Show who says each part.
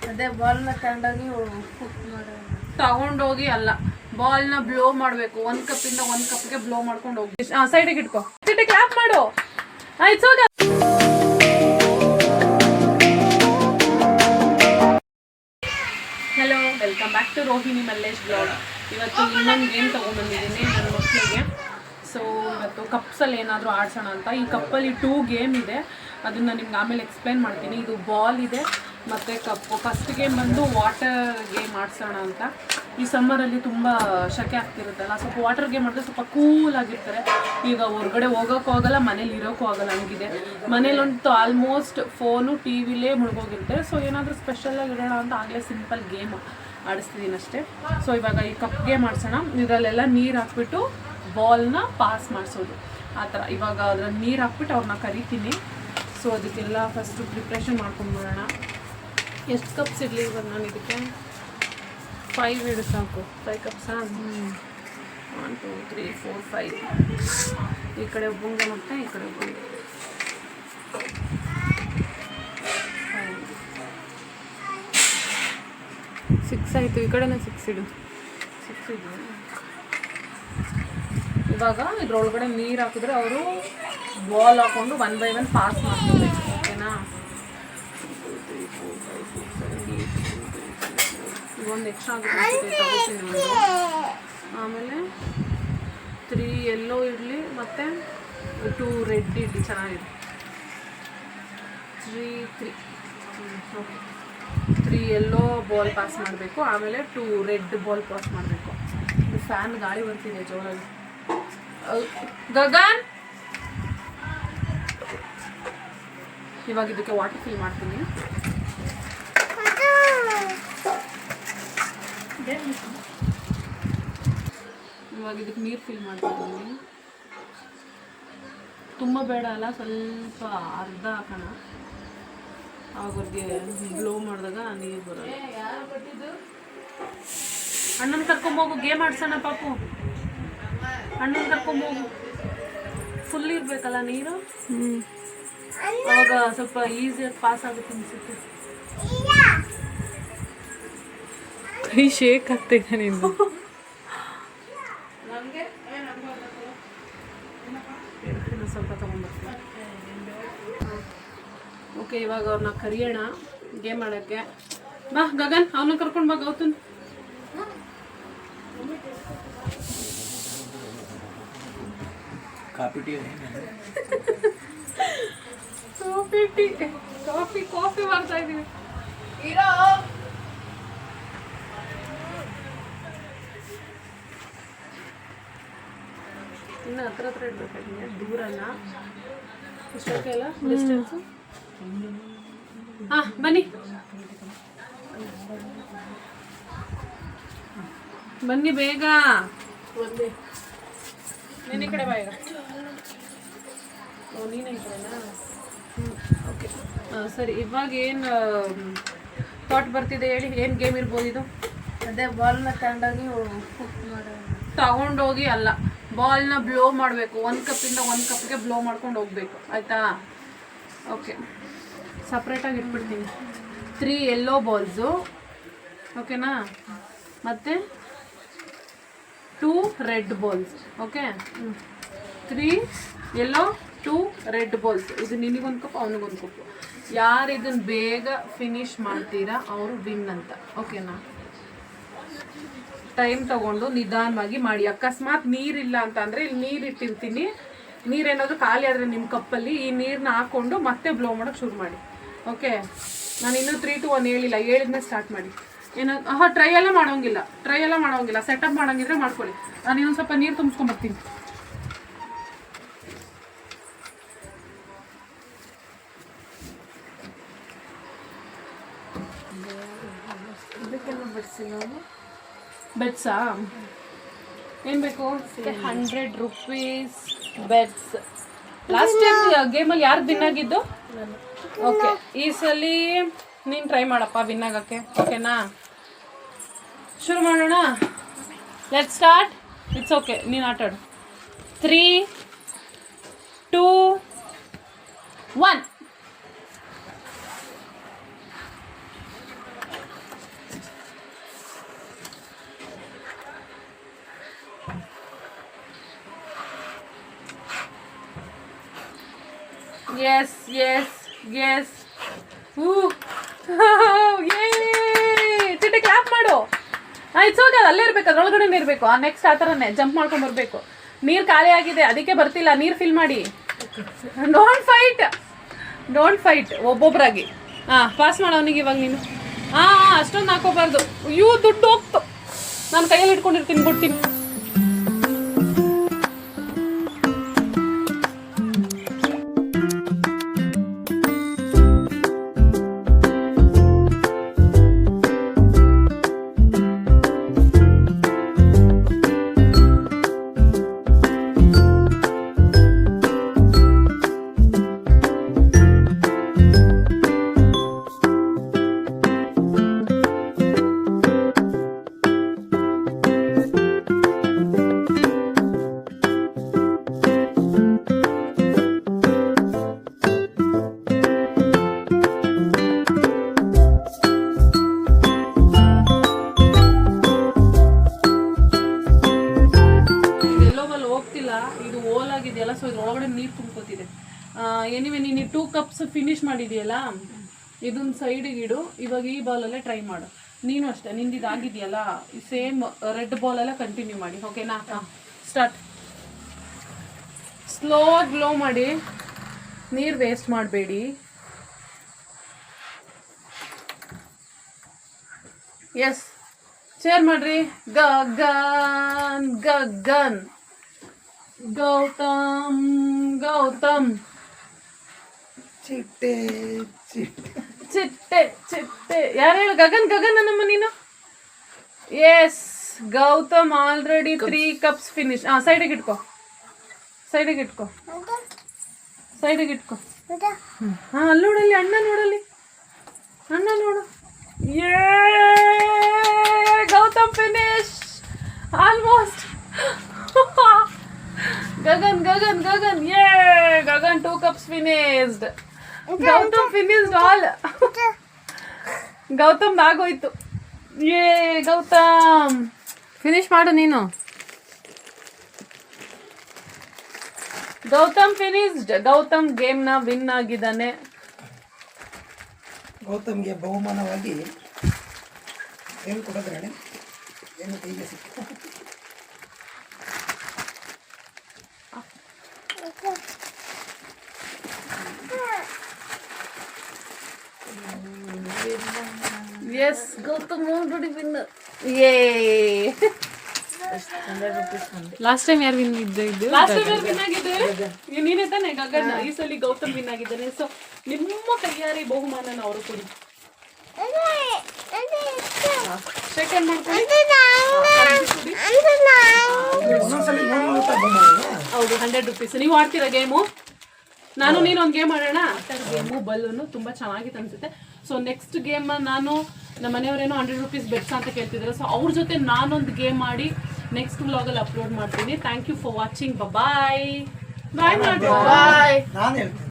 Speaker 1: ಅದೇ ಬಾಲ್ನ
Speaker 2: ತಗೊಂಡೋಗಿ ಅಲ್ಲ, ಬಾಲ್ನ ಬ್ಲೋ ಮಾಡಬೇಕು. 1 ಕಪ್ಪಿಂದ 1 ಕಪ್ಗೆ ಬ್ಲೋ ಮಾಡ್ಕೊಂಡು ಹೋಗಿ. ಸೈಡಿಗೆ ಇಟ್ಕೋ, ಕ್ಲಾಪ್ ಮಾಡು. ಆಯ್ತು. Hello, welcome back to Rohini Mallesh blog. ಇವತ್ತು ಇನ್ನೊಂದು ಗೇಮ್ ತೊಗೊಂಡ್ಬಂದಿದ್ದೀನಿ ನನ್ನ ಮಕ್ಕಳಿಗೆ. ಸೊ ಇವತ್ತು ಕಪ್ಸಲ್ಲಿ ಏನಾದರೂ ಆಡ್ಸೋಣ ಅಂತ. ಈ ಕಪ್ಪಲ್ಲಿ 2 ಗೇಮ್ ಇದೆ, ಅದನ್ನು ನಿಮ್ಗೆ ಆಮೇಲೆ ಎಕ್ಸ್ಪ್ಲೇನ್ ಮಾಡ್ತೀನಿ. ಇದು ಬಾಲ್ ಇದೆ ಮತ್ತು ಕಪ್ಪು. ಫಸ್ಟ್ ಗೇಮ್ ಬಂದು ವಾಟರ್ ಗೇಮ್ ಆಡ್ಸೋಣ ಅಂತ. ಈ ಸಮ್ಮರಲ್ಲಿ ತುಂಬ ಶೆಕೆ ಆಗ್ತಿರುತ್ತಲ್ಲ, ಸ್ವಲ್ಪ ವಾಟರ್ ಗೇಮ್ ಮಾಡಿದ್ರೆ ಸ್ವಲ್ಪ ಕೂಲಾಗಿರ್ತಾರೆ. ಈಗ ಹೊರಗಡೆ ಹೋಗೋಕ್ಕೂ ಆಗೋಲ್ಲ, ಮನೇಲಿ ಇರೋಕ್ಕೂ ಆಗೋಲ್ಲ, ಹಂಗಿದೆ. ಮನೇಲಂತೂ ಆಲ್ಮೋಸ್ಟ್ ಫೋನು ಟಿ ವಿಲೇ ಮುಳುಗೋಗಿರ್ತಾರೆ. ಸೊ ಏನಾದರೂ ಸ್ಪೆಷಲಾಗಿ ಇಡೋಣ ಅಂತ ಆಗಲೇ ಸಿಂಪಲ್ ಗೇಮ್ ಆಡಿಸ್ತಿದ್ದೀನಿ ಅಷ್ಟೇ. ಸೊ ಇವಾಗ ಈ ಕಪ್ ಗೇಮ್ ಆಡ್ಸೋಣ. ಇದರಲ್ಲೆಲ್ಲ ನೀರು ಹಾಕ್ಬಿಟ್ಟು ಬಾಲ್ನ ಪಾಸ್ ಮಾಡಿಸೋದು ಆ ಥರ. ಇವಾಗ ಅದ್ರಲ್ಲಿ ನೀರು ಹಾಕ್ಬಿಟ್ಟು ಅವ್ರನ್ನ ಕರಿತೀನಿ. ಸೊ ಅದಕ್ಕೆಲ್ಲ ಫಸ್ಟು ಪ್ರಿಪ್ರೇಷನ್ ಮಾಡ್ಕೊಂಡ್ಬಿಡೋಣ. ಎಷ್ಟು ಕಪ್ಸ್ ಇರಲಿ ಇವಾಗ ನಾನು ಇದಕ್ಕೆ? 5 ಇಡು ಸಾಕು. 5 ಕಪ್ಸಾ? 1 2 3 4 5. ಈ ಕಡೆ ಒಬ್ಬಂಗೆ ಮತ್ತು ಈ ಕಡೆ ಒಬ್ಬಂಗೆ 6 ಆಯಿತು. ಈ ಕಡೆನೇ 6 ಇಡು. 6 ಇದೆ. ಇವಾಗ ಇದ್ರೊಳಗಡೆ ನೀರು ಹಾಕಿದ್ರೆ ಅವರು ಬಾಲ್ ಹಾಕ್ಕೊಂಡು 1 by 1 ಪಾಸ್ ಮಾಡ್ಕೋಬೇಕು. ಓಕೆನಾ? ಒಂದು ಎಕ್ಸ್ಟ್ರಾ ಆಗುತ್ತೆ ತಗೋತೀನಿ ಒಂದು. ಆಮೇಲೆ 3 ಯೆಲ್ಲೋ ಇರಲಿ ಮತ್ತು 2 ರೆಡ್ ಇರಲಿ, ಚೆನ್ನಾಗಿದೆ. 3 ಓಕೆ. 3 ಯೆಲ್ಲೋ ಬಾಲ್ ಪಾಸ್ ಮಾಡಬೇಕು, ಆಮೇಲೆ 2 ರೆಡ್ ಬಾಲ್ ಪಾಸ್ ಮಾಡಬೇಕು. ಇದು ಫ್ಯಾನ್ ಗಾಳಿ ಬರ್ತಿದೆ ಜೋರಾಗಿ. ಗಗನ್, ಇವಾಗ ಇದಕ್ಕೆ ವಾಟರ್ ಫಿಲ್ ಮಾಡ್ತೀನಿ. ಇವಾಗ ಇದಕ್ಕೆ ನೀರು ಫಿಲ್ ಮಾಡ್ತೀನಿ. ತುಂಬ ಬೇಡ ಅಲ್ಲ, ಸ್ವಲ್ಪ ಅರ್ಧ ಹಾಕೋಣ. ಅವ್ರಿಗೆ ಬ್ಲೋ ಮಾಡಿದಾಗ ನೀರು ಬರೋದು. ಅಣ್ಣನ ಕರ್ಕೊಂಬೋಗು, ಗೇಮ್ ಆಡ್ಸೋಣ ಪಾಪು. ಅಣ್ಣನ ಕರ್ಕೊಂಬೋಗು. ಫುಲ್ ಇರಬೇಕಲ್ಲ ನೀರು, ಅವಾಗ ಸ್ವಲ್ಪ ಈಸಿಯಾಗಿ ಪಾಸ್ ಆಗುತ್ತೆ ಅನಿಸುತ್ತೆ. ಕೈ ಶೇಕ್ ಆಗ್ತೈತೆ ನಿಂದು. ಸ್ವಲ್ಪ ತೊಗೊಂಡ್ಬರ್ತೀನಿ. ಓಕೆ, ಇವಾಗ ಅವ್ರನ್ನ ಕರಿಯೋಣ ಗೇಮ್ ಆಡೋಕ್ಕೆ. ಬಾ ಗಗನ್, ಅವನ್ನ ಕರ್ಕೊಂಡು ಬಾ. ಗೌತಮ್, ಕಾಫಿ ಮಾಡ್ತಾ ಇದೀವಿ. ಇನ್ನು ಹತ್ರ ಇಡ್ಬೇಕಾಗಿದೆ, ದೂರಲ್ಲ. ಇಷ್ಟಕ್ಕೆ ಎಲ್ಲ ಡಿಸ್ಟೆನ್ಸು. ಹಾಂ, ಬನ್ನಿ ಬನ್ನಿ ಬೇಗ. ನೀನು ಈ ಕಡೆ ಬಾ ಈಗ. ನೀನೇ ಈ ಕಡೆನಾ? ಓಕೆ, ಸರಿ. ಇವಾಗ ಏನು ಥಾಟ್ ಬರ್ತಿದೆ ಹೇಳಿ? ಏನು ಗೇಮ್ ಇರ್ಬೋದು ಇದು?
Speaker 1: ಅದೇ ಬಾಲ್ನ
Speaker 2: ತಗೊಂಡೋಗಿ ಅಲ್ಲ, ಬಾಲ್ನ ಬ್ಲೋ ಮಾಡಬೇಕು. 1 ಕಪ್ಪಿಂದ 1 ಕಪ್ಗೆ ಬ್ಲೋ ಮಾಡ್ಕೊಂಡು ಹೋಗ್ಬೇಕು. ಆಯಿತಾ? ಓಕೆ, ಸಪ್ರೇಟಾಗಿ ಇಟ್ಬಿಡ್ತೀನಿ. 3 ಯೆಲ್ಲೋ ಬಾಲ್ಸು, ಓಕೆನಾ? ಮತ್ತು 2 red balls. Okay, 3 yellow 2 red balls. ಇದು ನಿನಗೊಂದು ಕಪ್, ಅವನಿಗೊಂದು ಕಪ್ಪು. ಯಾರು ಇದನ್ನು ಬೇಗ ಫಿನಿಶ್ ಮಾಡ್ತೀರಾ ಅವರು ವಿನ್ ಅಂತ. ಓಕೆನಾ? ಟೈಮ್ ತಗೊಂಡು ನಿಧಾನವಾಗಿ ಮಾಡಿ. ಅಕಸ್ಮಾತ್ ನೀರಿಲ್ಲ ಅಂತ ಅಂದರೆ ಇಲ್ಲಿ ನೀರು ಇಟ್ಟಿರ್ತೀನಿ. ನೀರೇನಾದರೂ ಖಾಲಿ ಆದರೆ ನಿಮ್ಮ ಕಪ್ಪಲ್ಲಿ ಈ ನೀರನ್ನ ಹಾಕ್ಕೊಂಡು ಮತ್ತೆ ಬ್ಲೋ ಮಾಡೋಕ್ಕೆ ಶುರು ಮಾಡಿ. ಓಕೆ, ನಾನು ಇನ್ನೂ 3 to 1 ಹೇಳಿಲ್ಲ, ಹೇಳಿದ್ಮೇಲೆ ಸ್ಟಾರ್ಟ್ ಮಾಡಿ. ಏನೋ ಟ್ರೈ ಎಲ್ಲ ಮಾಡೋಂಗಿಲ್ಲ. ಸೆಟಪ್ ಮಾಡೋಂಗಿದ್ರೆ ಮಾಡ್ಕೊಳ್ಳಿ. ನಾನು ಇನ್ನೊಂದು ಸ್ವಲ್ಪ ನೀರು ತುಂಬಿಸ್ಕೊಂಡ್ಬರ್ತೀನಿ. ಇದಕ್ಕೆಲ್ಲ ಬೆಡ್ಸಾ? ಏನು ಬೇಕು? 100 rupees ಬೆಡ್ಸ್. ಲಾಸ್ಟ್ ಟೈಮ್ ಗೇಮಲ್ಲಿ ಯಾರು ವಿನ್ ಆಗಿದ್ದು? ಓಕೆ, ಈ ಸಲ ನೀನು ಟ್ರೈ ಮಾಡಪ್ಪ ವಿನ್ ಆಗೋಕ್ಕೆ. ಓಕೆನಾ? ಶುರು ಮಾಡೋಣ. Let's start. ಇಟ್ಸ್ ಓಕೆ, ನೀನು ಆಟಾಡು. 3 2 1. ಎಸ್ ಎಸ್ ಎಸ್ ಚಿಟ್ಟೆ ಕ್ಲಾಪ್ ಮಾಡು. ಇಟ್ಸ್ ಓಕೆ, ಅಲ್ಲೇ ಇರಬೇಕು, ಅದ್ರೊಳಗಡೆ ಇರಬೇಕು. ನೆಕ್ಸ್ಟ್ ಆ ಥರನೇ ಜಂಪ್ ಮಾಡ್ಕೊಂಡು ಬರಬೇಕು. ನೀರು ಖಾಲಿ ಆಗಿದೆ, ಅದಕ್ಕೆ ಬರ್ತಿಲ್ಲ. ನೀರು ಫಿಲ್ ಮಾಡಿ. ಡೋಂಟ್ ಫೈಟ್ ಒಬ್ಬೊಬ್ಬರಾಗಿ. ಪಾಸ್ ಮಾಡು ಅವನಿಗೆ ಇವಾಗ ನೀನು. ಅಷ್ಟೊಂದು ಹಾಕೋಬಾರ್ದು. ದುಡ್ಡು ಹೋಗ್ತು. ನಾನು ಕೈಯಲ್ಲಿ ಇಟ್ಕೊಂಡಿರ್ತೀನಿ, ಬಿಡ್ತೀನಿ. ಇದು ಓಲ್ ಆಗಿದೆಯಲ್ಲ, ಸೊ ಇದ್ರೊಳಗಡೆ ನೀರು ತುಂಬ್ಕೋತಿದೆ. ಎನಿವೆ ನೀನು 2 ಕಪ್ಸ್ ಫಿನಿಶ್ ಮಾಡಿದೆಯಲ್ಲ, ಇದೊಂದು ಸೈಡಿಗೆ ಇಡು. ಇವಾಗ ಈ ಬಾಲಲ್ಲೇ ಟ್ರೈ ಮಾಡು. ನೀನು ಅಷ್ಟೇ, ನಿಂದು ಇದಾಗಿದೆಯಲ್ಲ, ಸೇಮ್ ರೆಡ್ ಬಾಲೆಲ್ಲ ಕಂಟಿನ್ಯೂ ಮಾಡಿ. ಓಕೆನಾ? ಸ್ಟಾರ್ಟ್. ಸ್ಲೋ ಗ್ಲೋ ಮಾಡಿ, ನೀರು ವೇಸ್ಟ್ ಮಾಡಬೇಡಿ. ಎಸ್, ಶೇರ್ ಮಾಡ್ರಿ. ಗಗನ್ ಗಗನ್ ಗೌತಮ್ ಗೌತಮ್
Speaker 1: ಚಿಟ್ಟೆ ಚಿಟ್ಟೆ
Speaker 2: ಚಿಟ್ಟೆ ಚಿಟ್ಟೆ. ಯಾರು ಹೇಳು? ಗಗನ್ ಗಗನ್ ಅನ್ನಮ್ಮ ನೀನು. Yes, Gautam already 3 cups finish. ಸೈಡಿಗೆ ಇಟ್ಕೋ, ಸೈಡಿಗೆ ಇಟ್ಕೋ, ಸೈಡಿಗೆ ಇಟ್ಕೋ. ಅಲ್ಲಿ ನೋಡಲ್ಲಿ, ಅಣ್ಣ ನೋಡಲ್ಲಿ, ಅಣ್ಣ ನೋಡು. Gautam finish almost. Gagan Gagan Gagan Gagan 2 cups finished. Gautam finished all. Gautam ಆಗೋಯ್ತು. ಗೌತಮ್ ಫಿನಿಶ್ ಮಾಡು ನೀನು. ಗೌತಮ್ ಫಿನಿಶ್ಡ್. ಗೌತಮ್ ಗೇಮ್ನ ವಿನ್ ಆಗಿದ್ದಾನೆ.
Speaker 1: ಗೌತಮ್ಗೆ ಬಹುಮಾನವಾಗಿ ಏನು ಕೊಡೋದ್ರೆ ಏನು ಕೈಗೆ ಸಿಕ್ಕಿತು.
Speaker 2: Yes, Gautam already winner. Yay! Last time ಯಾರು ವಿನ್ ಇದ್ದು? ಲಾಸ್ಟ್ ಟೈಮ್ ಯಾರು ವಿನ್ ಆಗಿದ್ದಾರೆ? ನೀನೇ ತಾನೇ ಗಗನ್. ಈ ಸಲ ಗೌತಮ್ ವಿನ್ ಆಗಿದ್ದಾನೆ. ಸೊ ನಿಮ್ಮ ಕೈಯಾರಿ ಬಹುಮಾನನ ಅವರು ಕೊಡಿ. ಸೆಕೆಂಡ್ ಮಾಡ್ಕೊಳ್ಳಿ. ಹೌದು, 100 ರೂಪೀಸ್. ನೀವು ಆಡ್ತೀರಾ ಗೇಮು? ನಾನು ನೀನು ಒಂದು ಗೇಮ್ ಆಡೋಣ. ಗೇಮು ಬಲ್ಲೂನು ತುಂಬ ಚೆನ್ನಾಗಿತ್ತು ಅನ್ಸುತ್ತೆ. ಸೊ ನೆಕ್ಸ್ಟ್ ಗೇಮ್ ನಾನು ನಮ್ಮ ಮನೆಯವರೇನೋ 100 ರೂಪೀಸ್ ಬೆಟ್ಸ್ ಅಂತ ಕೇಳ್ತಿದ್ದಾರೆ. ಸೊ ಅವ್ರ ಜೊತೆ ನಾನೊಂದು ಗೇಮ್ ಮಾಡಿ ನೆಕ್ಸ್ಟ್ ವ್ಲಾಗಲ್ಲಿ ಅಪ್ಲೋಡ್ ಮಾಡ್ತೀನಿ. Thank you for watching. Bye bye.
Speaker 1: ನಾನು ಹೇಳ್ತೀನಿ.